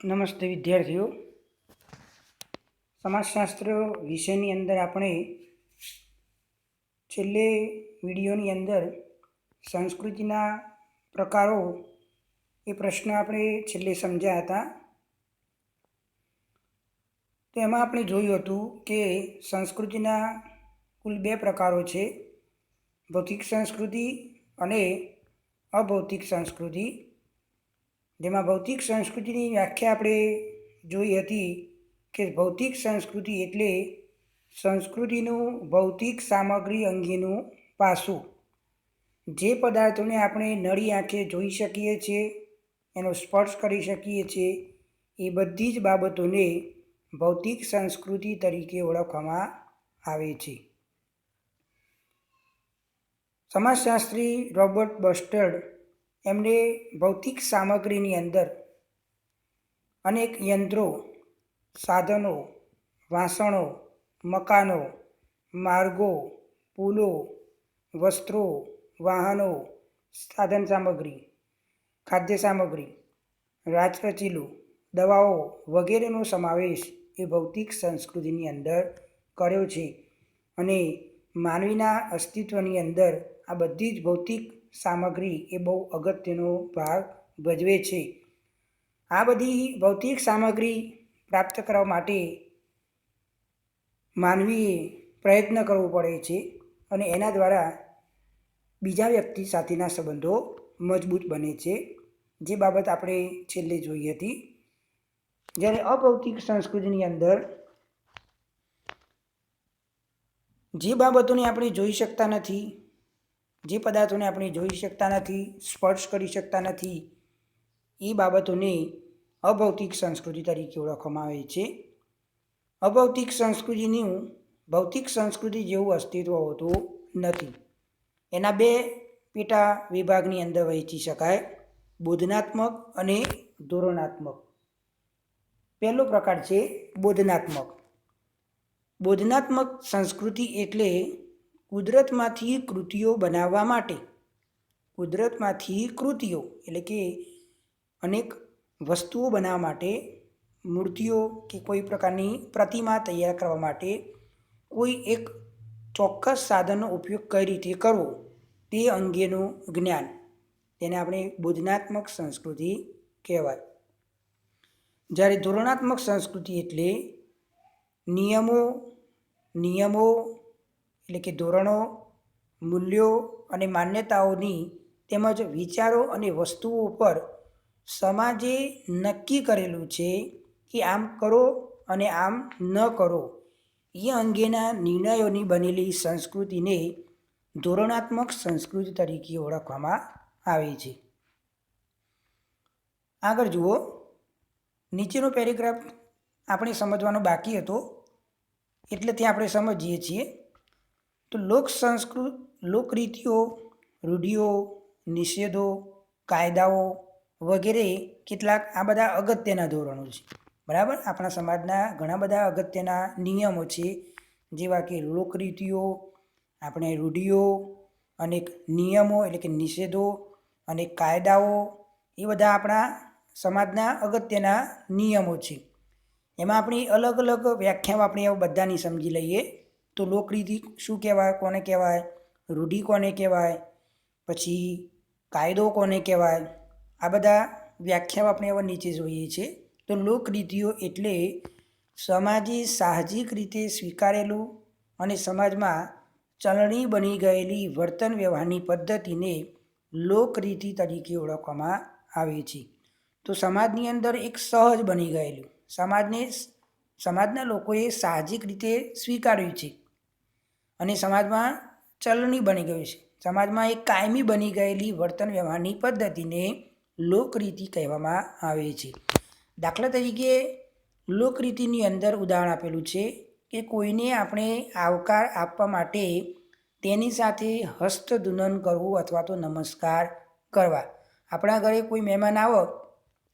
નમસ્તે વિદ્યાર્થીઓ, સમાજશાસ્ત્ર વિષયની અંદર આપણે છેલ્લે વિડીયોની અંદર સંસ્કૃતિના પ્રકારો એ પ્રશ્ન આપણે છેલ્લે સમજ્યા હતા. તો એમાં આપણે જોયું હતું કે સંસ્કૃતિના કુલ 2 પ્રકારો છે, ભૌતિક સંસ્કૃતિ અને અભૌતિક સંસ્કૃતિ. જેમાં ભૌતિક સંસ્કૃતિની વ્યાખ્યા આપણે જોઈ હતી કે ભૌતિક સંસ્કૃતિ એટલે સંસ્કૃતિનું ભૌતિક સામગ્રી અંગેનું પાસું. જે પદાર્થોને આપણે નળી આંખે જોઈ શકીએ છીએ, એનો સ્પર્શ કરી શકીએ છીએ, એ બધી જ બાબતોને ભૌતિક સંસ્કૃતિ તરીકે ઓળખવામાં આવે છે. સમાજશાસ્ત્રી રોબર્ટ બસ્ટર્ડ એમણે ભૌતિક સામગ્રીની અંદર અનેક યંત્રો, સાધનો, વાસણો, મકાનો, માર્ગો, પુલો, વસ્ત્રો, વાહનો, સાધન સામગ્રી, ખાદ્ય સામગ્રી, રાચરચીલું, દવાઓ વગેરેનો સમાવેશ એ ભૌતિક સંસ્કૃતિની અંદર કર્યો છે. અને માનવીના અસ્તિત્વની અંદર આ બધી જ ભૌતિક સામગ્રી એ બહુ અગત્યનો ભાગ ભજવે છે. આ બધી ભૌતિક સામગ્રી પ્રાપ્ત કરવા માટે માનવીએ પ્રયત્ન કરવો પડે છે અને એના દ્વારા બીજા વ્યક્તિ સાથેના સંબંધો મજબૂત બને છે, જે બાબત આપણે છેલ્લે જોઈ હતી. જ્યારે અભૌતિક સંસ્કૃતિની અંદર જે બાબતોને આપણે જોઈ શકતા નથી, જે પદાર્થોને આપણે જોઈ શકતા નથી, સ્પર્શ કરી શકતા નથી, એ બાબતોને અભૌતિક સંસ્કૃતિ તરીકે ઓળખવામાં આવે છે. અભૌતિક સંસ્કૃતિનું ભૌતિક સંસ્કૃતિ જેવું અસ્તિત્વ હોતું નથી. એના 2 પેટા વિભાગની અંદર વહેંચી શકાય, બોધનાત્મક અને ધોરણાત્મક. પહેલો પ્રકાર છે બોધનાત્મક. બોધનાત્મક સંસ્કૃતિ એટલે કુદરતમાંથી કૃતિઓ બનાવવા માટે, કુદરતમાંથી કૃતિઓ એટલે કે અનેક વસ્તુઓ બનાવવા માટે, મૂર્તિઓ કે કોઈ પ્રકારની પ્રતિમા તૈયાર કરવા માટે કોઈ એક ચોક્કસ સાધનનો ઉપયોગ કઈ રીતે કરવો તે અંગેનું જ્ઞાન, તેને આપણે બોધનાત્મક સંસ્કૃતિ કહેવાય. જ્યારે ધોરણાત્મક સંસ્કૃતિ એટલે નિયમો એટલે કે ધોરણો, મૂલ્યો અને માન્યતાઓની તેમજ વિચારો અને વસ્તુઓ પર સમાજે નક્કી કરેલું છે કે આમ કરો અને આમ ન કરો, એ અંગેના નિર્ણયોની બનેલી સંસ્કૃતિને ધોરણાત્મક સંસ્કૃતિ તરીકે ઓળખવામાં આવે છે. આગળ જુઓ, નીચેનો પેરેગ્રાફ આપણે સમજવાનો બાકી હતો એટલે ત્યાં આપણે સમજીએ છીએ. તો લોકરીતિઓ, રૂઢિઓ, નિષેધો, કાયદાઓ વગેરે કેટલાક આ બધા અગત્યના ધોરણો છે. બરાબર, આપણા સમાજના ઘણા બધા અગત્યના નિયમો છે, જેવા કે લોકરીતિઓ, આપણે રૂઢિઓ, અનેક નિયમો એટલે કે નિષેધો અને કાયદાઓ, એ બધા આપણા સમાજના અગત્યના નિયમો છે. એમાં આપણી અલગ અલગ વ્યાખ્યાઓ આપણે બધાની સમજી લઈએ. તો લોકરીતિ શું કહેવાય, કોને કહેવાય, રૂઢિ કોને કહેવાય, પછી કાયદો કોને કહેવાય, આ બધા વ્યાખ્યાઓ આપણે હવે નીચે જોઈએ છીએ. તો લોકરીતિઓ એટલે સમાજે સાહજિક રીતે સ્વીકારેલું અને સમાજમાં ચલણી બની ગયેલી વર્તન વ્યવહારની પદ્ધતિને લોકરીતિ તરીકે ઓળખવામાં આવે છે. તો સમાજની અંદર એક સહજ બની ગયેલું, સમાજના લોકોએ સાહજિક રીતે સ્વીકાર્યું છે અને સમાજમાં ચલણી બની ગયું છે. સમાજમાં એક કાયમી બની ગયેલી વર્તન વ્યવહારની પદ્ધતિને લોકરીતિ કહેવામાં આવે છે. દાખલા તરીકે લોકરીતિની અંદર ઉદાહરણ આપેલું છે કે કોઈને આપણે આવકાર આપવા માટે તેની સાથે હસ્તધૂનન કરવું અથવા તો નમસ્કાર કરવા. આપણા ઘરે કોઈ મહેમાન આવો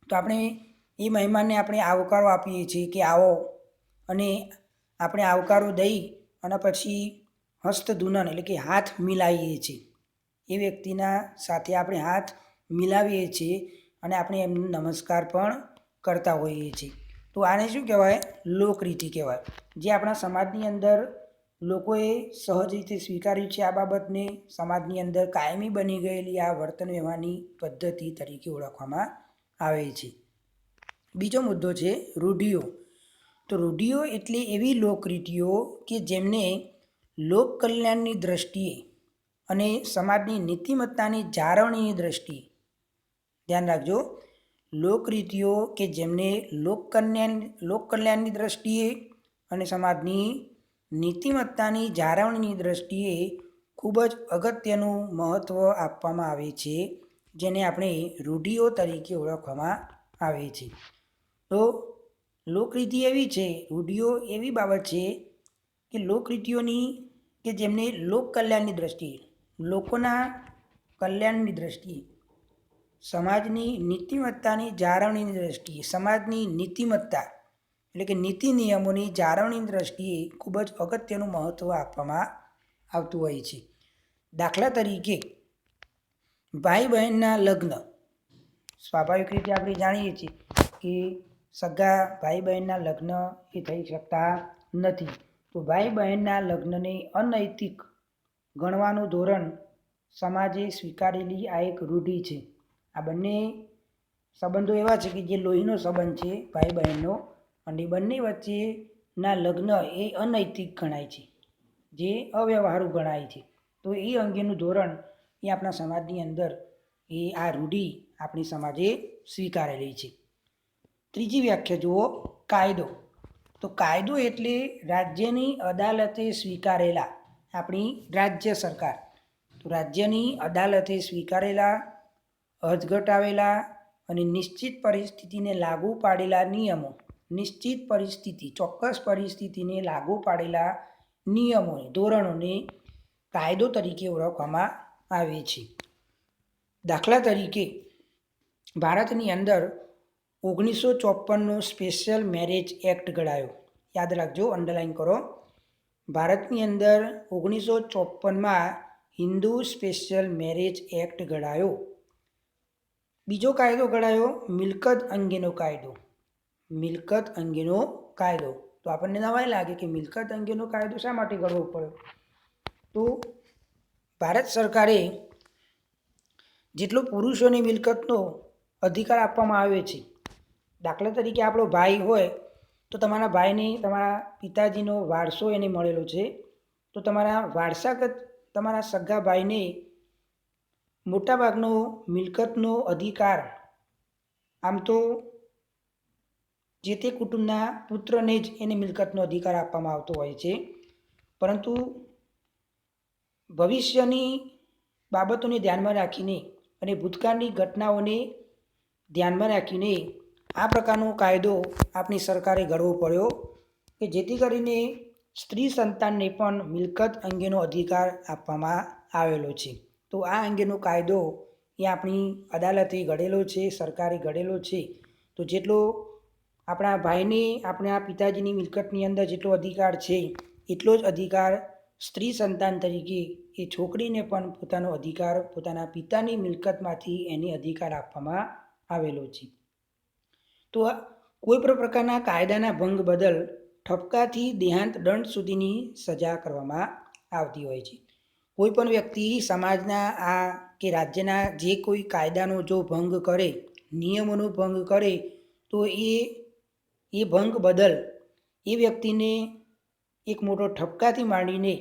તો આપણે એ મહેમાનને આપણે આવકારો આપીએ છીએ કે આવો, અને આપણે આવકારો દઈ અને પછી હસ્તધૂનન એટલે કે હાથ મિલાવીએ છીએ. એ વ્યક્તિના સાથે આપણે હાથ મિલાવીએ છીએ અને આપણે એમને નમસ્કાર પણ કરતા હોઈએ છીએ. તો આને શું કહેવાય? લોકરીતિ કહેવાય. જે આપણા સમાજની અંદર લોકોએ સહજ રીતે સ્વીકાર્યું છે. આ બાબતને સમાજની અંદર કાયમી બની ગયેલી આ વર્તન વ્યવહારની પદ્ધતિ તરીકે ઓળખવામાં આવે છે. બીજો મુદ્દો છે રૂઢિઓ. તો રૂઢિઓ એટલે એવી લોકરીતિઓ કે જેમને લોક કલ્યાણની દ્રષ્ટિએ અને સમાજની નીતિમત્તાની જાળવણીની દ્રષ્ટિએ, ધ્યાન રાખજો, લોકરીતિઓ કે જેમને લોક કલ્યાણની દ્રષ્ટિએ અને સમાજની નીતિમત્તાની જાળવણીની દ્રષ્ટિએ ખૂબ જ અગત્યનું મહત્ત્વ આપવામાં આવે છે, જેને આપણે રૂઢિઓ તરીકે ઓળખવામાં આવે છે. તો લોકરીતિ એવી છે, રૂઢિઓ એવી બાબત છે કે લોકરીતિઓની કે જેમને લોક કલ્યાણની દ્રષ્ટિએ, લોકોના કલ્યાણની દ્રષ્ટિએ, સમાજની નીતિમત્તાની જાળવણીની દ્રષ્ટિએ, સમાજની નીતિમત્તા એટલે કે નીતિ નિયમોની જાળવણીની દ્રષ્ટિએ ખૂબ જ અગત્યનું મહત્ત્વ આપવામાં આવતું હોય છે. દાખલા તરીકે ભાઈ બહેનના લગ્ન. સ્વાભાવિક રીતે આપણે જાણીએ છીએ કે સગા ભાઈ બહેનના લગ્ન એ થઈ શકતા નથી. તો ભાઈ બહેનના લગ્નને અનૈતિક ગણવાનું ધોરણ સમાજે સ્વીકારેલી આ એક રૂઢિ છે. આ બંને સંબંધો એવા છે કે જે લોહીનો સંબંધ છે ભાઈ બહેનનો, અને બંને વચ્ચેના લગ્ન એ અનૈતિક ગણાય છે, જે અવ્યવહારુ ગણાય છે. તો એ અંગેનું ધોરણ એ આપણા સમાજની અંદર એ આ રૂઢિ આપણી સમાજે સ્વીકારેલી છે. ત્રીજી વ્યાખ્યા જુઓ, કાયદો. તો કાયદો એટલે રાજ્યની અદાલતે સ્વીકારેલા, આપણી રાજ્ય સરકાર, તો રાજ્યની અદાલતે સ્વીકારેલા, અધઘટાવેલા અને નિશ્ચિત પરિસ્થિતિને લાગુ પાડેલા નિયમો. નિશ્ચિત પરિસ્થિતિ, ચોક્કસ પરિસ્થિતિને લાગુ પાડેલા નિયમો, ધોરણોને કાયદો તરીકે ઓળખવામાં આવે છે. દાખલા તરીકે ભારતની અંદર 1954નો સ્પેશિયલ મેરેજ એક્ટ ઘડાયો. યાદ રાખજો, અંડરલાઈન કરો. ભારતની અંદર 1954માં હિન્દુ સ્પેશિયલ મેરેજ એક્ટ ઘડાયો. બીજો કાયદો ઘડાયો મિલકત અંગેનો કાયદો. મિલકત અંગેનો કાયદો. તો આપણને નવાઈ લાગે કે મિલકત અંગેનો કાયદો શા માટે ઘડવો પડ્યો? તો ભારત સરકારે જેટલો પુરુષોની મિલકતનો અધિકાર આપવામાં આવ્યો છે, દાખલા તરીકે આપણો ભાઈ હોય તો તમારા ભાઈને તમારા પિતાજીનો વારસો એને મળેલો છે, તો તમારા વારસાગત તમારા સગા ભાઈને મોટાભાગનો મિલકતનો અધિકાર આમ તો જે તે કુટુંબના પુત્રને જ એને મિલકતનો અધિકાર આપવામાં આવતો હોય છે, પરંતુ ભવિષ્યની બાબતોને ધ્યાનમાં રાખીને અને ભૂતકાળની ઘટનાઓને ધ્યાનમાં રાખીને આ પ્રકારનો કાયદો આપણી સરકારે ઘડવો પડ્યો કે જેથી કરીને સ્ત્રી સંતાનને પણ મિલકત અંગેનો અધિકાર આપવામાં આવેલો છે. તો આ અંગેનો કાયદો એ આપણી અદાલતે ઘડેલો છે, સરકારે ઘડેલો છે. તો જેટલો આપણા ભાઈને આપણા પિતાજીની મિલકતની અંદર જેટલો અધિકાર છે, એટલો જ અધિકાર સ્ત્રી સંતાન તરીકે એ છોકરીને પણ પોતાનો અધિકાર પોતાના પિતાની મિલકતમાંથી એને અધિકાર આપવામાં આવેલો છે. તો કોઈ પણ પ્રકારના કાયદાના ભંગ બદલ ઠપકાથી દેહાંત દંડ સુધીની સજા કરવામાં આવતી હોય છે. કોઈ પણ વ્યક્તિ સમાજના આ કે રાજ્યના જે કોઈ કાયદાનો જો ભંગ કરે, નિયમોનો ભંગ કરે, તો એ ભંગ બદલ એ વ્યક્તિને એક મોટો ઠપકાથી માંડીને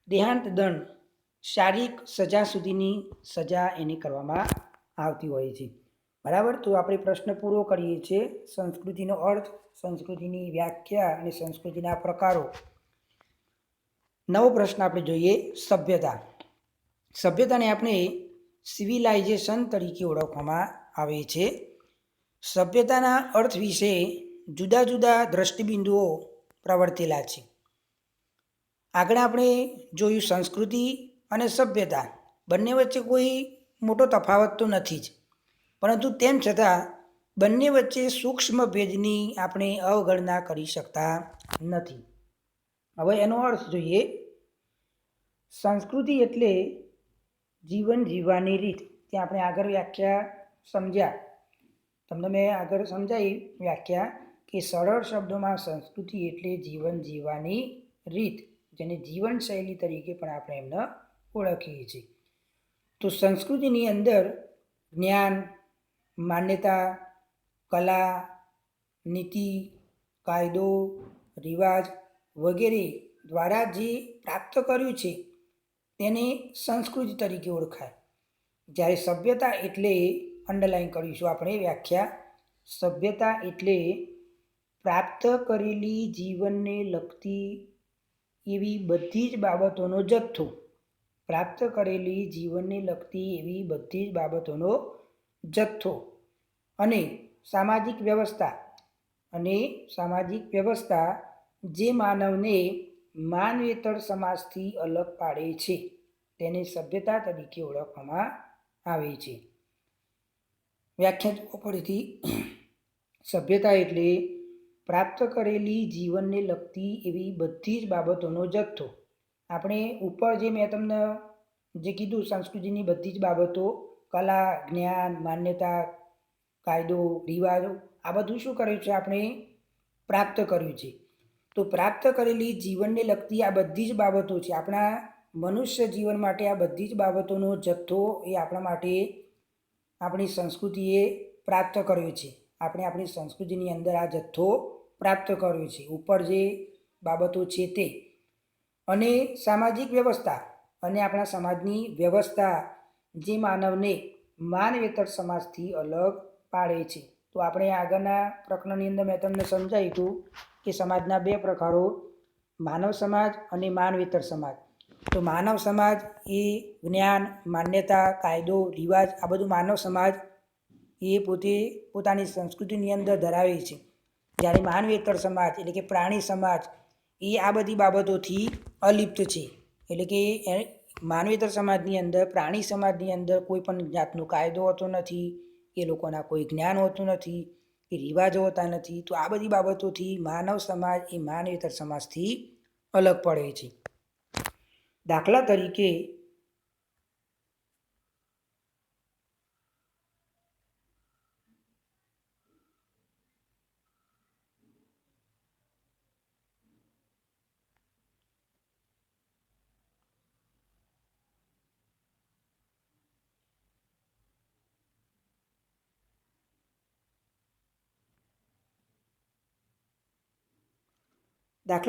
દેહાંત દંડ, શારીરિક સજા સુધીની સજા એને કરવામાં આવતી હોય છે. બરાબર. તો આપણે પ્રશ્ન પૂરો કરીએ છીએ. સંસ્કૃતિનો અર્થ, સંસ્કૃતિની વ્યાખ્યા અને સંસ્કૃતિના પ્રકારો. નવો પ્રશ્ન આપણે જોઈએ, સભ્યતા. સભ્યતાને આપણે સિવિલાઇઝેશન તરીકે ઓળખવામાં આવે છે. સભ્યતાના અર્થ વિશે જુદા જુદા દ્રષ્ટિબિંદુઓ પ્રવર્તેલા છે. આગળ આપણે જોયું સંસ્કૃતિ અને સભ્યતા બંને વચ્ચે કોઈ મોટો તફાવત તો નથી જ, પરંતુ તેમ છતાં બંને વચ્ચે સૂક્ષ્મ ભેદની આપણે અવગણના કરી શકતા નથી. હવે એનો અર્થ જોઈએ. સંસ્કૃતિ એટલે જીવન જીવવાની રીત. ત્યાં આપણે આગળ વ્યાખ્યા સમજ્યા તમને મેં આગળ સમજાવી વ્યાખ્યા કે સરળ શબ્દોમાં સંસ્કૃતિ એટલે જીવન જીવવાની રીત, જેને જીવનશૈલી તરીકે પણ આપણે એમને ઓળખીએ છીએ. તો સંસ્કૃતિની અંદર જ્ઞાન, માન્યતા, કલા, નીતિ, કાયદો, રિવાજ વગેરે દ્વારા જે પ્રાપ્ત કર્યું છે તેને સંસ્કૃતિ તરીકે ઓળખાય. જ્યારે સભ્યતા એટલે, અંડરલાઈન કરીશું આપણે વ્યાખ્યા, સભ્યતા એટલે પ્રાપ્ત કરેલી જીવનને લગતી એવી બધી જ બાબતોનો જથ્થો. પ્રાપ્ત કરેલી જીવનને લગતી એવી બધી જ બાબતોનો જથ્થો અને સામાજિક વ્યવસ્થા જે માનવને માનવેતર સમાજથી અલગ પાડે છે તેને સભ્યતા તરીકે ઓળખવામાં આવે છે. વ્યાખ્યા ઉપરથી, સભ્યતા એટલે પ્રાપ્ત કરેલી જીવનને લગતી એવી બધી જ બાબતોનો જથ્થો. આપણે ઉપર જે મેં તમને જે કીધું સંસ્કૃતિની બધી જ બાબતો, કલા, જ્ઞાન, માન્યતા, કાયદો, રિવાજો, આ બધું શું કર્યું છે? આપણે પ્રાપ્ત કર્યું છે. તો પ્રાપ્ત કરેલી જીવનને લગતી આ બધી જ બાબતો છે. આપણા મનુષ્ય જીવન માટે આ બધી જ બાબતોનો જથ્થો એ આપણા માટે આપણી સંસ્કૃતિએ પ્રાપ્ત કર્યો છે. આપણે આપણી સંસ્કૃતિની અંદર આ જથ્થો પ્રાપ્ત કર્યો છે, ઉપર જે બાબતો છે તે. અને સામાજિક વ્યવસ્થા, અને આપણા સમાજની વ્યવસ્થા જે માનવને માનવેતર સમાજથી અલગ પાડે છે. તો આપણે આગળના પ્રકરણની અંદર મેં તમને સમજાવ્યું હતું કે સમાજના બે પ્રકારો, માનવ સમાજ અને માનવેતર સમાજ. તો માનવ સમાજ એ જ્ઞાન, માન્યતા, કાયદો, રિવાજ આ બધું માનવ સમાજ એ પોતે પોતાની સંસ્કૃતિની અંદર ધરાવે છે. જ્યારે માનવેતર સમાજ એટલે કે પ્રાણી સમાજ એ આ બધી બાબતોથી અલિપ્ત છે. એટલે કે માનવેતર સમાજની અંદર, પ્રાણી સમાજની અંદર કોઈ પણ જાતનો કાયદો હોતો નથી, એ લોકોના કોઈ જ્ઞાન હોતું નથી, એ રિવાજો હોતા નથી. તો આ બધી બાબતોથી માનવ સમાજ એ માનવેતર સમાજથી અલગ પડે છે. દાખલા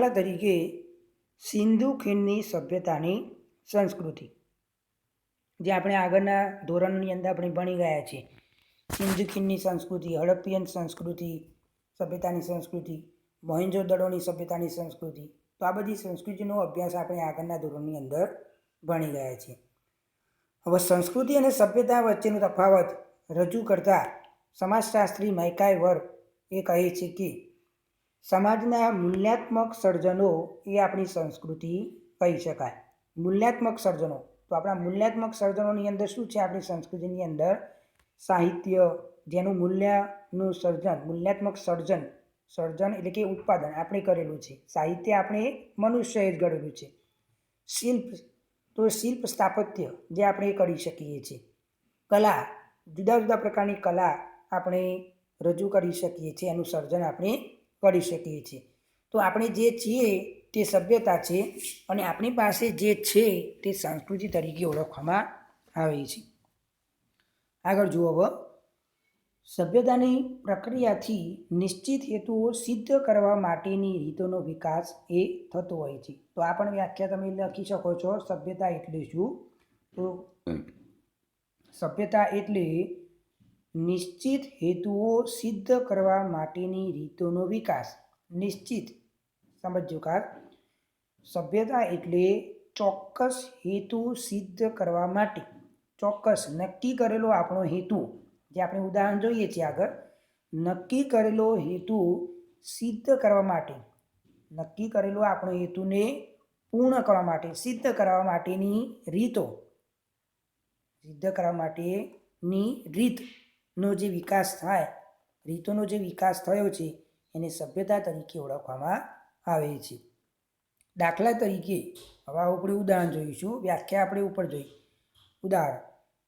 તરીકે સિંધુ ખીણની સભ્યતાની સંસ્કૃતિ, જે આપણે આગળના ધોરણની અંદર આપણે ભણી ગયા છીએ. સિંધુ ખીણની સંસ્કૃતિ, હડપ્પીયન સંસ્કૃતિ, સભ્યતાની સંસ્કૃતિ, મોહેંજો-દડોની સભ્યતાની સંસ્કૃતિ. તો આ બધી સંસ્કૃતિનો અભ્યાસ આપણે આગળના ધોરણની અંદર ભણી ગયા છીએ. હવે સંસ્કૃતિ અને સભ્યતા વચ્ચેનો તફાવત રજૂ કરતા સમાજશાસ્ત્રી માઇકાય એ કહે છે કે સમાજના મૂલ્યાત્મક સર્જનો એ આપણી સંસ્કૃતિ કહી શકાય. મૂલ્યાત્મક સર્જનો, તો આપણા મૂલ્યાત્મક સર્જનોની અંદર શું છે? આપણી સંસ્કૃતિની અંદર સાહિત્ય, જેનું મૂલ્યનું સર્જન, મૂલ્યાત્મક સર્જન એટલે કે ઉત્પાદન આપણે કરેલું છે. સાહિત્ય આપણે મનુષ્યએ જ ઘડેલું છે. શિલ્પ સ્થાપત્ય જે આપણે કરી શકીએ છીએ. કલા, જુદા જુદા પ્રકારની કલા આપણે રજૂ કરી શકીએ છીએ, એનું સર્જન આપણે કરી શકીએ છીએ. તો આપણે જે છીએ તે સભ્યતા છે, અને આપણી પાસે જે છે તે સંસ્કૃતિ તરીકે ઓળખવામાં આવે છે. આગળ જુઓ. હવે સભ્યતાની પ્રક્રિયાથી નિશ્ચિત હેતુઓ સિદ્ધ કરવા માટેની રીતોનો વિકાસ એ થતો હોય છે. તો આ પણ વ્યાખ્યા તમે લખી શકો છો. સભ્યતા એટલે શું? તો સભ્યતા એટલે નિશ્ચિત હેતુઓ સિદ્ધ કરવા માટેની રીતોનો વિકાસ. નિશ્ચિત, સમજો કા, સભ્યતા એટલે ચોક્કસ હેતુ સિદ્ધ કરવા માટે, ચોક્કસ નક્કી કરેલો આપણો હેતુ, જે આપણે ઉદાહરણ જોઈએ છીએ આગળ, નક્કી કરેલો હેતુ સિદ્ધ કરવા માટે, નક્કી કરેલો આપણો હેતુને પૂર્ણ કરવા માટે, સિદ્ધ કરવા માટેની રીતો, સિદ્ધ કરવા માટેની રીતનો જે વિકાસ થાય, રીતોનો જે વિકાસ થયો છે એને સભ્યતા તરીકે ઓળખવામાં આવે છે. દાખલા તરીકે, હવે આપણે ઉદાહરણ જોઈશું, વ્યાખ્યા આપણે ઉપર જોઈ. ઉદાહરણ,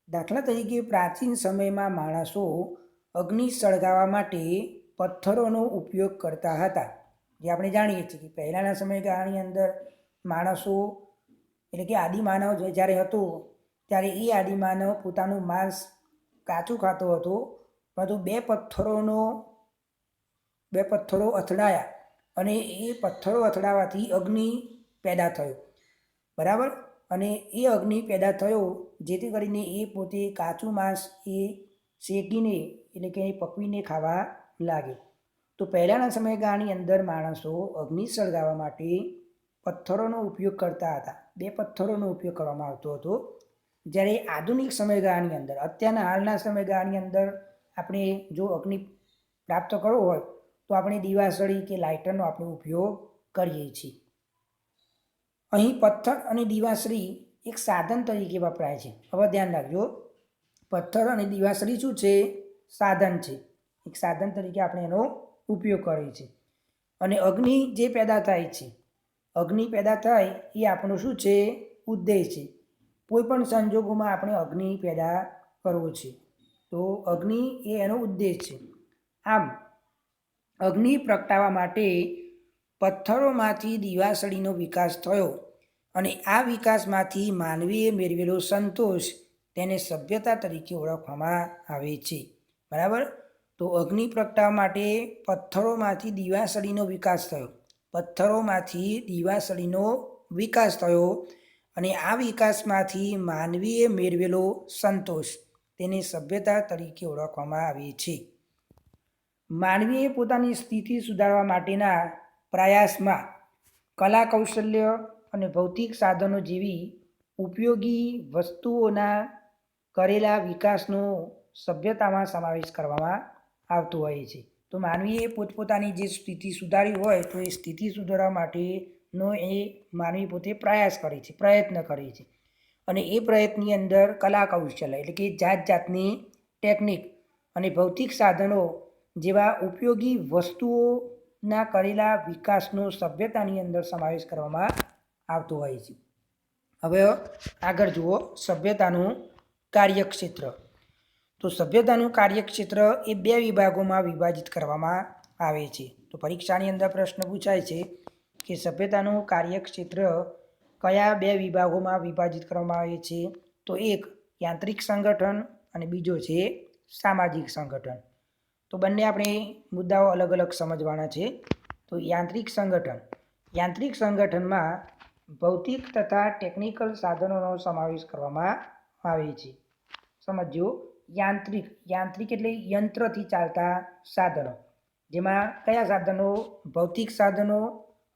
દાખલા તરીકે પ્રાચીન સમયમાં માણસો અગ્નિ સળગાવવા માટે પથ્થરોનો ઉપયોગ કરતા હતા. જે આપણે જાણીએ છીએ કે પહેલાંના સમયગાળાની અંદર માણસો એટલે કે આદિમાનવ જ્યારે હતો ત્યારે એ આદિમાનવ પોતાનું માંસ કાચું ખાતો હતો, પરંતુ બે પથ્થરો અથડાયા અને એ પથ્થરો અથડાવાથી અગ્નિ પેદા થયો, બરાબર. અને એ અગ્નિ પેદા થયો જેથી કરીને એ પોતે કાચું માંસ એ શેકીને એટલે કે પકવીને ખાવા લાગે. તો પહેલાંના સમયગાળાની અંદર માણસો અગ્નિ સળગાવવા માટે પથ્થરોનો ઉપયોગ કરતા હતા. બે પથ્થરોનો ઉપયોગ કરવામાં આવતો હતો. જ્યારે આધુનિક સમયગાળાની અંદર, અત્યારના હાલના સમયગાળાની અંદર આપણે જો અગ્નિ પ્રાપ્ત કરવો હોય તો આપણે દીવાસળી કે લાઇટરનો આપણે ઉપયોગ કરીએ છીએ. અહીં પથ્થર અને દીવાસળી એક સાધન તરીકે વપરાય છે. હવે ધ્યાન રાખજો, પથ્થર અને દીવાસળી શું છે? સાધન છે. એક સાધન તરીકે આપણે એનો ઉપયોગ કરીએ છીએ. અને અગ્નિ જે પેદા થાય છે, અગ્નિ પેદા થાય એ આપણું શું છે? ઉદ્દેશ છે. કોઈ પણ સંજોગોમાં આપણે અગ્નિ પેદા કરવો છે તો અગ્નિ એ એનો ઉદ્દેશ છે. આમ અગ્નિ પ્રગટાવવા માટે પથ્થરોમાંથી દીવાસળીનો વિકાસ થયો અને આ વિકાસમાંથી માનવીએ મેળવેલો સંતોષ તેને સભ્યતા તરીકે ઓળખવામાં આવે છે, બરાબર. તો અગ્નિ પ્રગટાવવા માટે પથ્થરોમાંથી દીવાસળીનો વિકાસ થયો અને આ વિકાસમાંથી માનવીએ મેળવેલો સંતોષ તેને સભ્યતા તરીકે ઓળખવામાં આવે છે. માનવીએ પોતાની સ્થિતિ સુધારવા માટેના પ્રયાસમાં કલા કૌશલ્ય અને ભૌતિક સાધનો જેવી ઉપયોગી વસ્તુઓના કરેલા વિકાસનો સભ્યતામાં સમાવેશ કરવામાં આવતો હોય છે. તો માનવીએ પોતપોતાની જે સ્થિતિ સુધારી હોય તો એ સ્થિતિ સુધારવા માટેનો એ માનવી પોતે પ્રયત્ન કરે છે. અને એ પ્રયત્નની અંદર કલા કૌશલ્ય એટલે કે જાત જાતની ટેકનિક અને ભૌતિક સાધનો જેવા ઉપયોગી વસ્તુઓના કરેલા વિકાસનો સભ્યતાની અંદર સમાવેશ કરવામાં આવતો હોય છે. હવે આગળ જુઓ, સભ્યતાનું કાર્યક્ષેત્ર. તો સભ્યતાનું કાર્યક્ષેત્ર એ બે વિભાગોમાં વિભાજિત કરવામાં આવે છે. તો પરીક્ષાની અંદર પ્રશ્ન પૂછાય છે કે સભ્યતાનું કાર્યક્ષેત્ર કયા બે વિભાગોમાં વિભાજિત કરવામાં આવે છે? તો એક યાંત્રિક સંગઠન અને બીજો છે સામાજિક સંગઠન. તો બંને આપણે મુદ્દાઓ અલગ અલગ સમજવાના છે. તો યાંત્રિક સંગઠનમાં ભૌતિક તથા ટેકનિકલ સાધનોનો સમાવેશ કરવામાં આવે છે. સમજો, યાંત્રિક એટલે યંત્રથી ચાલતા સાધનો, જેમાં કયા સાધનો? ભૌતિક સાધનો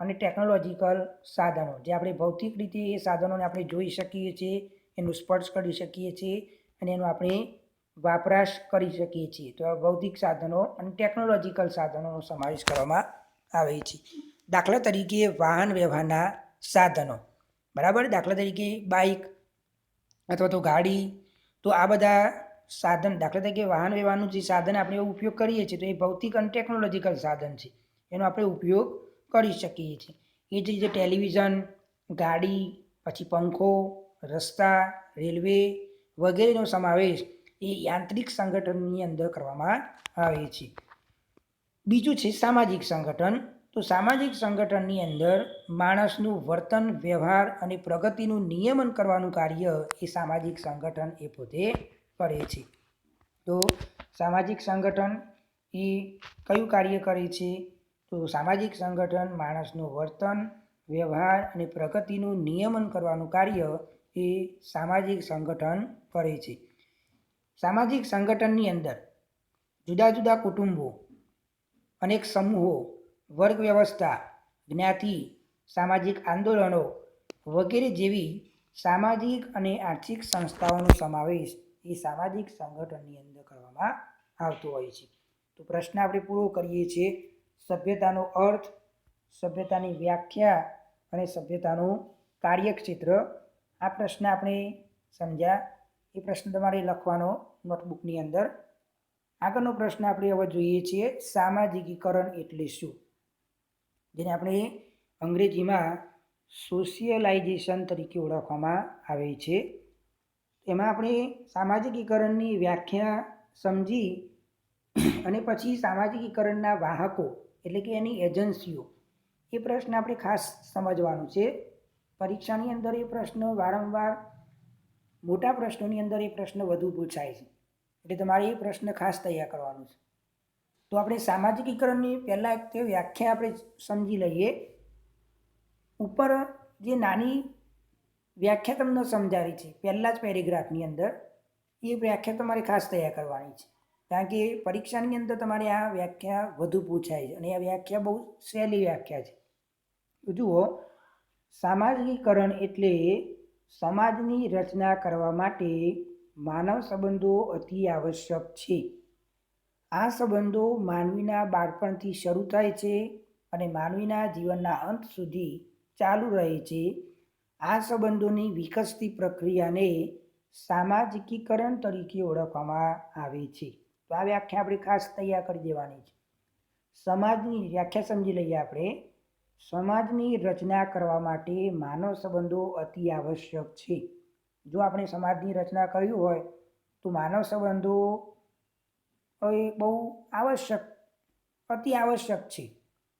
અને ટેકનોલોજીકલ સાધનો. જે આપણે ભૌતિક રીતે એ સાધનોને આપણે જોઈ શકીએ છીએ, એનું સ્પર્શ કરી શકીએ છીએ અને એનો આપણે વપરાશ કરી શકીએ છીએ. તો આ ભૌતિક સાધનો અને ટેકનોલોજીકલ સાધનોનો સમાવેશ કરવામાં આવે છે. દાખલા તરીકે વાહન વ્યવહારના સાધનો, બરાબર. દાખલા તરીકે બાઇક અથવા તો ગાડી. તો આ બધા સાધન, દાખલા તરીકે વાહન વ્યવહારનું જે સાધન આપણે ઉપયોગ કરીએ છીએ તો એ ભૌતિક અને ટેકનોલોજીકલ સાધન છે, એનો આપણે ઉપયોગ કરી શકીએ છીએ. એ જ રીતે ટેલિવિઝન, ગાડી, પછી પંખો, રસ્તા, રેલવે વગેરેનો સમાવેશ એ યાંત્રિક સંગઠનની અંદર કરવામાં આવે છે. બીજું છે સામાજિક સંગઠન. તો સામાજિક સંગઠનની અંદર માણસનું વર્તન, વ્યવહાર અને પ્રગતિનું નિયમન કરવાનું કાર્ય એ સામાજિક સંગઠન એ પોતે કરે છે. તો સામાજિક સંગઠન એ કયું કાર્ય કરે છે? તો સામાજિક સંગઠન માણસનું વર્તન, વ્યવહાર અને પ્રગતિનું નિયમન કરવાનું કાર્ય એ સામાજિક સંગઠન કરે છે. સામાજિક સંગઠનની અંદર જુદા જુદા કુટુંબો, અનેક સમૂહો, વર્ગ વ્યવસ્થા, જ્ઞાતિ, સામાજિક આંદોલનો વગેરે જેવી સામાજિક અને આર્થિક સંસ્થાઓનો સમાવેશ એ સામાજિક સંગઠનની અંદર કરવામાં આવતો હોય છે. તો પ્રશ્ન આપણે પૂરો કરીએ છીએ. સભ્યતાનો અર્થ, સભ્યતાની વ્યાખ્યા અને સભ્યતાનું કાર્યક્ષેત્ર. આ પ્રશ્ન આપણે સમજ્યા. એ પ્રશ્ન તમારે લખવાનો નોટબુકની અંદર. આગળનો પ્રશ્ન આપણે હવે જોઈએ છીએ, સામાજિકીકરણ એટલે શું? જેને આપણે અંગ્રેજીમાં સોશિયલાઇઝેશન તરીકે ઓળખવામાં આવે છે. એમાં આપણે સામાજિકીકરણની વ્યાખ્યા સમજી અને પછી સામાજિકીકરણના વાહકો એટલે કે એની એજન્સીઓ, એ પ્રશ્ન આપણે ખાસ સમજવાનું છે. પરીક્ષાની અંદર એ પ્રશ્ન વારંવાર, મોટા પ્રશ્નોની અંદર એ પ્રશ્ન વધુ પૂછાય છે, એટલે તમારે એ પ્રશ્ન ખાસ તૈયાર કરવાનો છે. તો આપણે સામાજિકીકરણની પહેલાં તે વ્યાખ્યા આપણે સમજી લઈએ. ઉપર જે નાની વ્યાખ્યા તમને સમજાવી છે પહેલાં જ પેરેગ્રાફની અંદર, એ વ્યાખ્યા તમારે ખાસ તૈયાર કરવાની છે, કારણ કે પરીક્ષાની અંદર તમારે આ વ્યાખ્યા વધુ પૂછાય છે અને આ વ્યાખ્યા બહુ સહેલી વ્યાખ્યા છે. તો જુઓ, સામાજિકીકરણ એટલે સમાજની રચના કરવા માટે માનવ સંબંધો અતિ આવશ્યક છે. આ સંબંધો માનવીના બાળપણથી શરૂ થાય છે અને માનવીના જીવનના અંત સુધી ચાલુ રહે છે. આ સંબંધોની વિકસતી પ્રક્રિયાને સામાજિકીકરણ તરીકે ઓળખવામાં આવે છે. તો આ વ્યાખ્યા આપણે ખાસ તૈયાર કરી દેવાની છે. સમાજની વ્યાખ્યા સમજી લઈએ આપણે. સમાજની રચના કરવા માટે માનવ સંબંધો અતિ આવશ્યક છે. જો આપણે સમાજની રચના કરવી હોય તો માનવ સંબંધો એ બહુ આવશ્યક, અતિ આવશ્યક છે.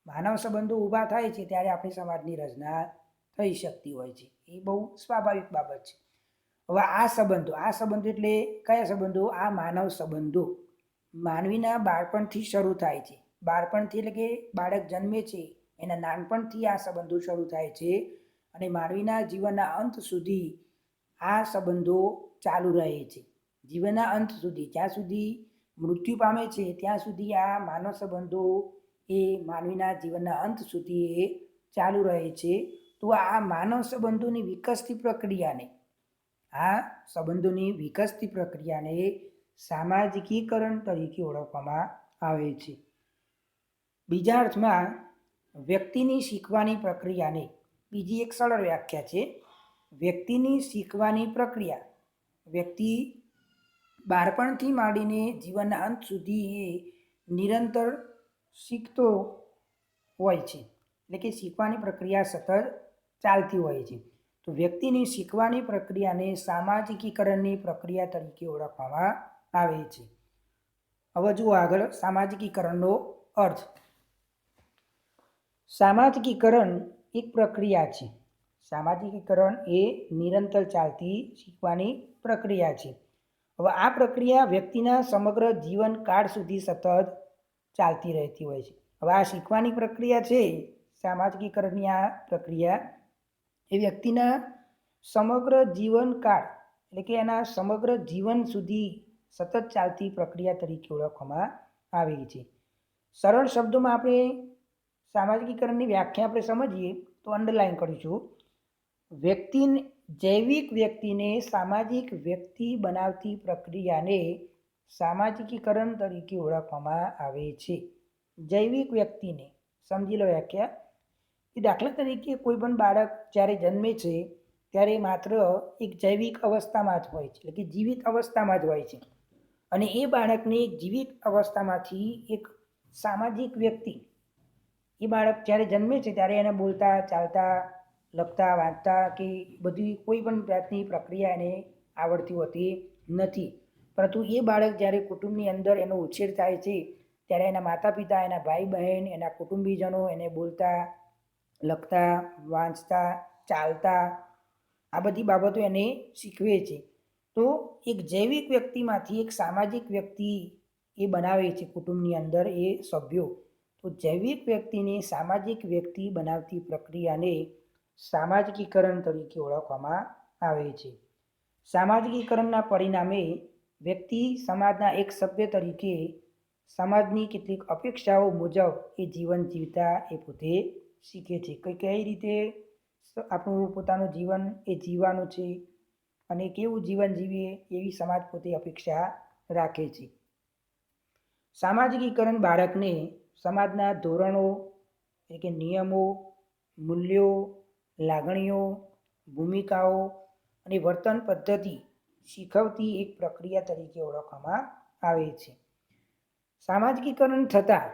માનવ સંબંધો ઊભા થાય છે ત્યારે આપણી સમાજની રચના થઈ શકતી હોય છે. એ બહુ સ્વાભાવિક બાબત છે. હવે આ સંબંધો એટલે કયા સંબંધો? આ માનવ સંબંધો માનવીના બાળપણથી શરૂ થાય છે. બાળપણથી એટલે કે બાળક જન્મે છે એના નાનપણથી આ સંબંધો શરૂ થાય છે અને માનવીના જીવનના અંત સુધી આ સંબંધો ચાલુ રહે છે. જીવનના અંત સુધી, જ્યાં સુધી મૃત્યુ પામે છે ત્યાં સુધી આ માનવ સંબંધો એ માનવીના જીવનના અંત સુધી એ ચાલુ રહે છે. તો આ માનવ સંબંધોની વિકસતી પ્રક્રિયાને સામાજિકીકરણ તરીકે ઓળખવામાં આવે છે. બીજા અર્થમાં વ્યક્તિની શીખવાની પ્રક્રિયાને, બીજી એક સરળ વ્યાખ્યા છે. વ્યક્તિની શીખવાની પ્રક્રિયા, વ્યક્તિ બાળપણથી માંડીને જીવનના અંત સુધી એ નિરંતર શીખતો હોય છે, એટલે કે શીખવાની પ્રક્રિયા સતત ચાલતી હોય છે. તો વ્યક્તિની શીખવાની પ્રક્રિયાને સામાજિકીકરણની પ્રક્રિયા તરીકે ઓળખવામાં આવે છે. હવે જુઓ આગળ સામાજિકીકરણનો અર્થ. સામાજિકીકરણ એક પ્રક્રિયા છે. સામાજિકીકરણ એ નિરંતર ચાલતી શીખવાની પ્રક્રિયા છે. હવે આ પ્રક્રિયા વ્યક્તિના સમગ્ર જીવનકાળ સુધી સતત ચાલતી રહેતી હોય છે. હવે આ શીખવાની પ્રક્રિયા છે, સામાજિકીકરણની આ પ્રક્રિયા એ વ્યક્તિના સમગ્ર જીવનકાળ એટલે કે એના સમગ્ર જીવન સુધી સતત ચાલતી પ્રક્રિયા તરીકે ઓળખવામાં આવે છે. સરળ શબ્દોમાં આપણે સામાજિકીકરણની વ્યાખ્યા આપણે સમજીએ તો અંડરલાઈન કરીશું. જૈવિક વ્યક્તિને સામાજિક વ્યક્તિ બનાવતી પ્રક્રિયાને સામાજિકીકરણ તરીકે ઓળખવામાં આવે છે. જૈવિક વ્યક્તિને સમજી લો વ્યાખ્યા. એ દાખલા તરીકે કોઈ પણ બાળક જ્યારે જન્મે છે ત્યારે માત્ર એક જૈવિક અવસ્થામાં જ હોય છે, એટલે કે જીવિત અવસ્થામાં જ હોય છે. અને એ બાળકને એક જીવિત અવસ્થામાંથી એક સામાજિક વ્યક્તિ, એ બાળક જ્યારે જન્મે છે ત્યારે એને બોલતા, ચાલતા, લખતા, વાંચતા કે બધી કોઈ પણ જાતની પ્રક્રિયા એને આવડતી હોતી નથી. પરંતુ એ બાળક જ્યારે કુટુંબની અંદર એનો ઉછેર થાય છે ત્યારે એના માતા પિતા, એના ભાઈ બહેન, એના કુટુંબીજનો એને બોલતા, લખતા, વાંચતા, ચાલતા, આ બધી બાબતો એને શીખવે છે. તો એક જૈવિક વ્યક્તિમાંથી એક સામાજિક વ્યક્તિ એ બનાવે છે કુટુંબની અંદર એ સભ્યો. તો જૈવિક વ્યક્તિને સામાજિક વ્યક્તિ બનાવતી પ્રક્રિયાને સામાજિકીકરણ તરીકે ઓળખવામાં આવે છે. સામાજિકીકરણના પરિણામે વ્યક્તિ સમાજના એક સભ્ય તરીકે સમાજની કેટલીક અપેક્ષાઓ મુજબ એ જીવન જીવતા એ પોતે શીખે છે. કઈ રીતે આપણું પોતાનું જીવન એ જીવવાનું છે અને કેવું જીવન જીવીએ એવી સમાજ પોતે અપેક્ષા રાખે છે. સામાજિકીકરણ બાળકને સમાજના ધોરણો એટલે કે નિયમો, મૂલ્યો, લાગણીઓ, ભૂમિકાઓ અને વર્તન પદ્ધતિ શીખવતી એક પ્રક્રિયા તરીકે ઓળખવામાં આવે છે. સામાજિકીકરણ થતાં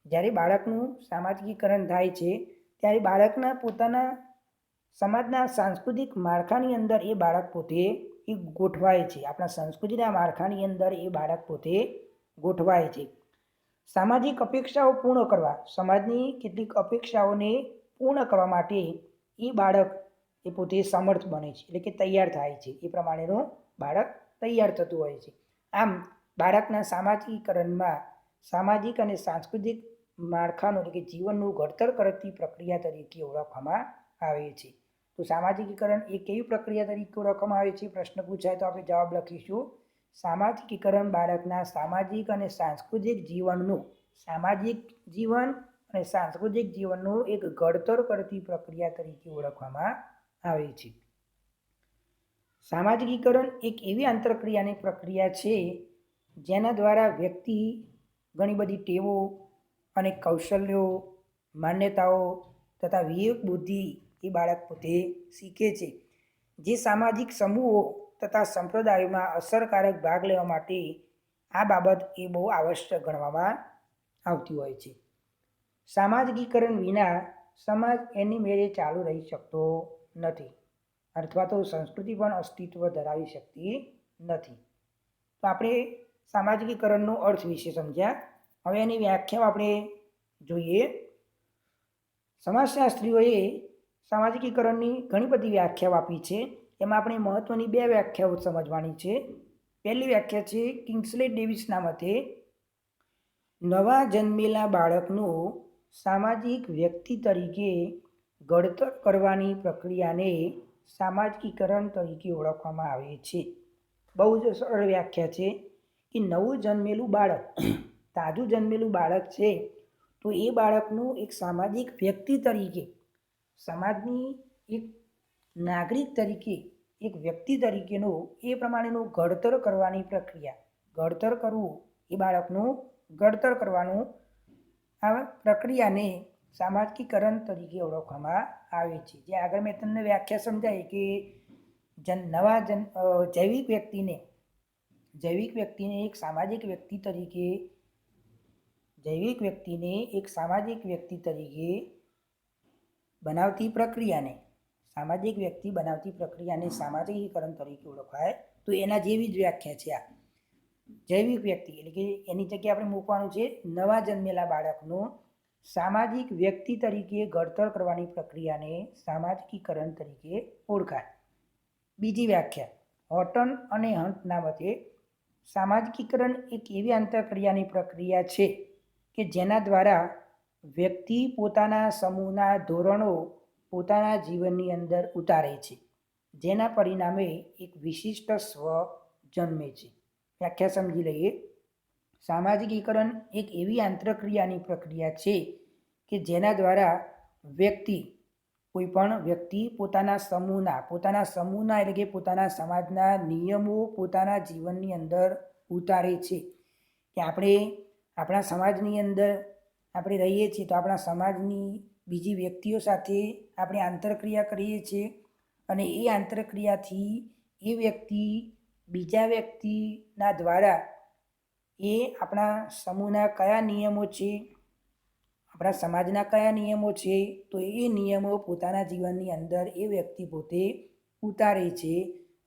જ્યારે બાળકનું સામાજિકીકરણ થાય છે ત્યારે બાળકના પોતાના સમાજના સાંસ્કૃતિક માળખાની અંદર એ બાળક પોતે એ ગોઠવાય છે. આપણા સંસ્કૃતિના માળખાની અંદર એ બાળક પોતે ગોઠવાય છે. સામાજિક અપેક્ષાઓ પૂર્ણ કરવા, સમાજની કેટલીક અપેક્ષાઓને પૂર્ણ કરવા માટે એ બાળક એ પોતે સમર્થ બને છે, એટલે કે તૈયાર થાય છે. એ પ્રમાણેનું બાળક તૈયાર થતું હોય છે. આમ બાળકના સામાજિકીકરણમાં સામાજિક અને સાંસ્કૃતિક માળખાનું એટલે કે જીવનનું ઘડતર કરતી પ્રક્રિયા તરીકે ઓળખવામાં આવે છે. તો સામાજિકીકરણ એ કેવી પ્રક્રિયા તરીકે ઓળખવામાં આવે છે? પ્રશ્ન પૂછાય તો આપણે જવાબ લખીશું. સામાજિકીકરણ બાળકના સામાજિક અને સાંસ્કૃતિક જીવનનું સામાજિક જીવન અને સાંસ્કૃતિક જીવનનું એક ઘડતર કરતી પ્રક્રિયા તરીકે ઓળખવામાં આવે છે. સામાજિકીકરણ એક એવી આંતરક્રિયાની પ્રક્રિયા છે જેના દ્વારા વ્યક્તિ ઘણી બધી ટેવો અને કૌશલ્યો, માન્યતાઓ તથા વિવેક બુદ્ધિ એ બાળક પોતે શીખે છે. જે સામાજિક સમૂહો તથા સંપ્રદાયોમાં અસરકારક ભાગ લેવા માટે આ બાબત એ બહુ આવશ્યક ગણવામાં આવતી હોય છે. સામાજિકીકરણ વિના સમાજ એની મેળે ચાલુ રહી શકતો નથી, અથવા તો સંસ્કૃતિ પણ અસ્તિત્વ ધરાવી શકતી નથી. તો આપણે સામાજિકીકરણનો અર્થ વિશે સમજ્યા. હવે એની વ્યાખ્યાઓ આપણે જોઈએ. સમાજશાસ્ત્રીઓએ સામાજિકીકરણની ઘણી બધી વ્યાખ્યાઓ આપી છે. એમાં આપણે મહત્વની બે વ્યાખ્યાઓ સમજવાની છે. પહેલી વ્યાખ્યા છે કિંગ્સલે ડેવિસના મતે નવા જન્મેલા બાળકનું સામાજિક વ્યક્તિ તરીકે ઘડતર કરવાની પ્રક્રિયાને સામાજિકીકરણ તરીકે ઓળખવામાં આવે છે. બહુ જ સરળ વ્યાખ્યા છે કે નવું જન્મેલું બાળક, તાજું જન્મેલું બાળક છે, તો એ બાળકનું એક સામાજિક વ્યક્તિ તરીકે, સમાજની એક નાગરિક તરીકે, એક વ્યક્તિ તરીકેનું એ પ્રમાણેનું ઘડતર કરવાની પ્રક્રિયા, ઘડતર કરવું એ બાળકનું ઘડતર કરવાનું આ પ્રક્રિયાને સામાજિકીકરણ તરીકે ઓળખવામાં આવે છે. જે આગળ મેં તમને વ્યાખ્યા સમજાવી કે જૈવિક વ્યક્તિને એક સામાજિક વ્યક્તિ તરીકે બનાવતી પ્રક્રિયાને સામાજિકીકરણ તરીકે ઓળખાય. તો એના જેવી જ વ્યાખ્યા છે આ. જૈવિક વ્યક્તિ એટલે કે એની જગ્યાએ આપણે મૂકવાનું છે નવા જન્મેલા બાળકનું સામાજિક વ્યક્તિ તરીકે ઘડતર કરવાની પ્રક્રિયાને સામાજિકીકરણ તરીકે ઓળખાય. બીજી વ્યાખ્યા હોર્ટન અને હન્ટના મતે સામાજિકીકરણ એક એવી આંતરક્રિયાની પ્રક્રિયા છે કે જેના દ્વારા વ્યક્તિ પોતાના સમૂહના ધોરણો પોતાના જીવનની અંદર ઉતારે છે, જેના પરિણામે એક વિશિષ્ટ સ્વ જન્મે છે. વ્યાખ્યા સમજી લઈએ. સામાજિકીકરણ એક એવી આંતરક્રિયાની પ્રક્રિયા છે કે જેના દ્વારા કોઈ પણ વ્યક્તિ પોતાના સમૂહના એટલે કે પોતાના સમાજના નિયમો પોતાના જીવનની અંદર ઉતારે છે. કે આપણે આપણા સમાજની અંદર આપણે રહીએ છીએ તો આપણા સમાજની બીજી વ્યક્તિઓ સાથે આપણે આંતરક્રિયા કરીએ છીએ, અને એ આંતરક્રિયાથી એ વ્યક્તિ બીજા વ્યક્તિના દ્વારા એ આપણા સમૂહના કયા નિયમો છે, આપણા સમાજના કયા નિયમો છે, તો એ નિયમો પોતાના જીવનની અંદર એ વ્યક્તિ પોતે ઉતારે છે,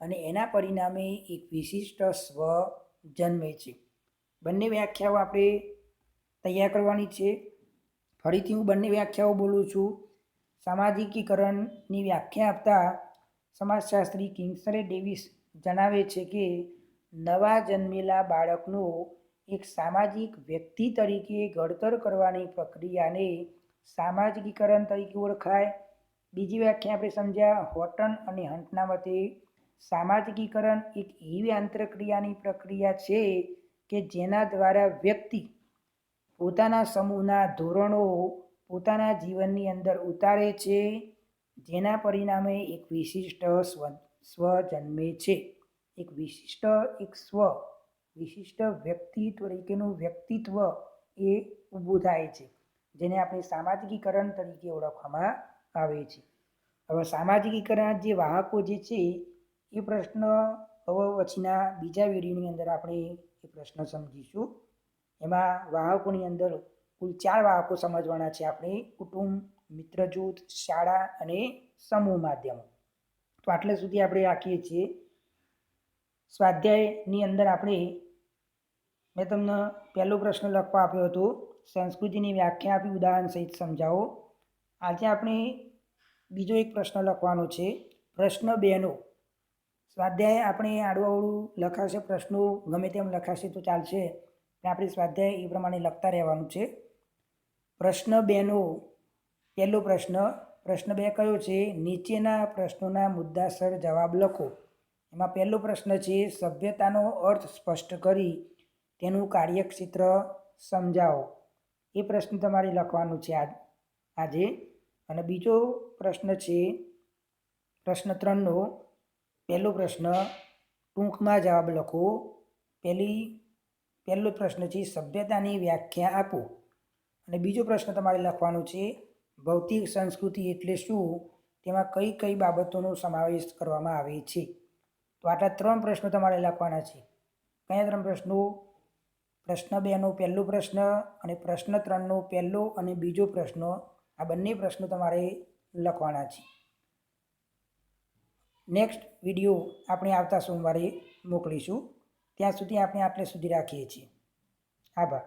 અને એના પરિણામે એક વિશિષ્ટ સ્વ જન્મે છે. બંને વ્યાખ્યાઓ આપણે તૈયાર કરવાની છે. ફરીથી હું બંને વ્યાખ્યાઓ બોલું છું. સામાજિકીકરણની વ્યાખ્યા આપતા સમાજશાસ્ત્રી કિંગ્સલે ડેવિસ જણાવે છે કે નવા જન્મેલા બાળકનું એક સામાજિક વ્યક્તિ તરીકે ઘડતર કરવાની પ્રક્રિયાને સામાજિકીકરણ તરીકે ઓળખાય. બીજી વ્યાખ્યા આપણે સમજ્યા હોર્ટન અને હન્ટના મતે સામાજિકીકરણ એક એવી આંતરક્રિયાની પ્રક્રિયા છે કે જેના દ્વારા વ્યક્તિ પોતાના સમૂહના ધોરણો પોતાના જીવનની અંદર ઉતારે છે, જેના પરિણામે એક વિશિષ્ટ સ્વ જન્મે છે. એક વિશિષ્ટ વ્યક્તિ તરીકેનું વ્યક્તિત્વ એ ઊભું થાય છે, જેને આપણે સામાજિકીકરણ તરીકે ઓળખવામાં આવે છે. હવે સામાજિકીકરણ જે વાહકો જે છે એ પ્રશ્ન હવે પછીના બીજા વિડીયોની અંદર આપણે એ પ્રશ્ન સમજીશું. એમાં વાહકોની અંદર કુલ 4 વાહકો સમજવાના છે આપણે: કુટુંબ, મિત્ર જૂથ, શાળા અને સમૂહ માધ્યમો. તો આટલે સુધી આપણે રાખીએ છીએ. સ્વાધ્યાયની અંદર આપણે મેં તમને પહેલો પ્રશ્ન લખવા આપ્યો હતો, સંસ્કૃતિની વ્યાખ્યા આપી ઉદાહરણ સહિત સમજાવો. આજે આપણે બીજો એક પ્રશ્ન લખવાનો છે, પ્રશ્ન 2નો સ્વાધ્યાય. આપણે આડું લખાશે, પ્રશ્નો ગમે તેમ લખાશે તો ચાલશે, પણ આપણે સ્વાધ્યાય એ પ્રમાણે લખતા રહેવાનું છે. પ્રશ્ન 2નો પહેલો પ્રશ્ન 2 કયો છે? નીચેના પ્રશ્નોના મુદ્દાસર જવાબ લખો. એમાં પહેલો પ્રશ્ન છે, સભ્યતાનો અર્થ સ્પષ્ટ કરી તેનું કાર્યક્ષેત્ર સમજાવો. એ પ્રશ્ન તમારે લખવાનો છે આજે. અને બીજો પ્રશ્ન છે પ્રશ્ન 3નો પહેલો પ્રશ્ન, ટૂંકમાં જવાબ લખો. પહેલો પ્રશ્ન છે, સભ્યતાની વ્યાખ્યા આપો. અને બીજો પ્રશ્ન તમારે લખવાનો છે, ભૌતિક સંસ્કૃતિ એટલે શું? તેમાં કઈ કઈ બાબતોનો સમાવેશ કરવામાં આવે છે? તો આટલા 3 પ્રશ્નો તમારે લખવાના છે. કયા 3 પ્રશ્નો? પ્રશ્ન 2નો પહેલો પ્રશ્ન અને પ્રશ્ન 3નો પહેલો અને બીજો પ્રશ્ન. આ બંને પ્રશ્નો તમારે લખવાના છે. નેક્સ્ટ વિડીયો આપણે આવતા સોમવારે મોકલીશું. ત્યાં સુધી આપણે આટલે સુધી રાખીએ છીએ. આભાર.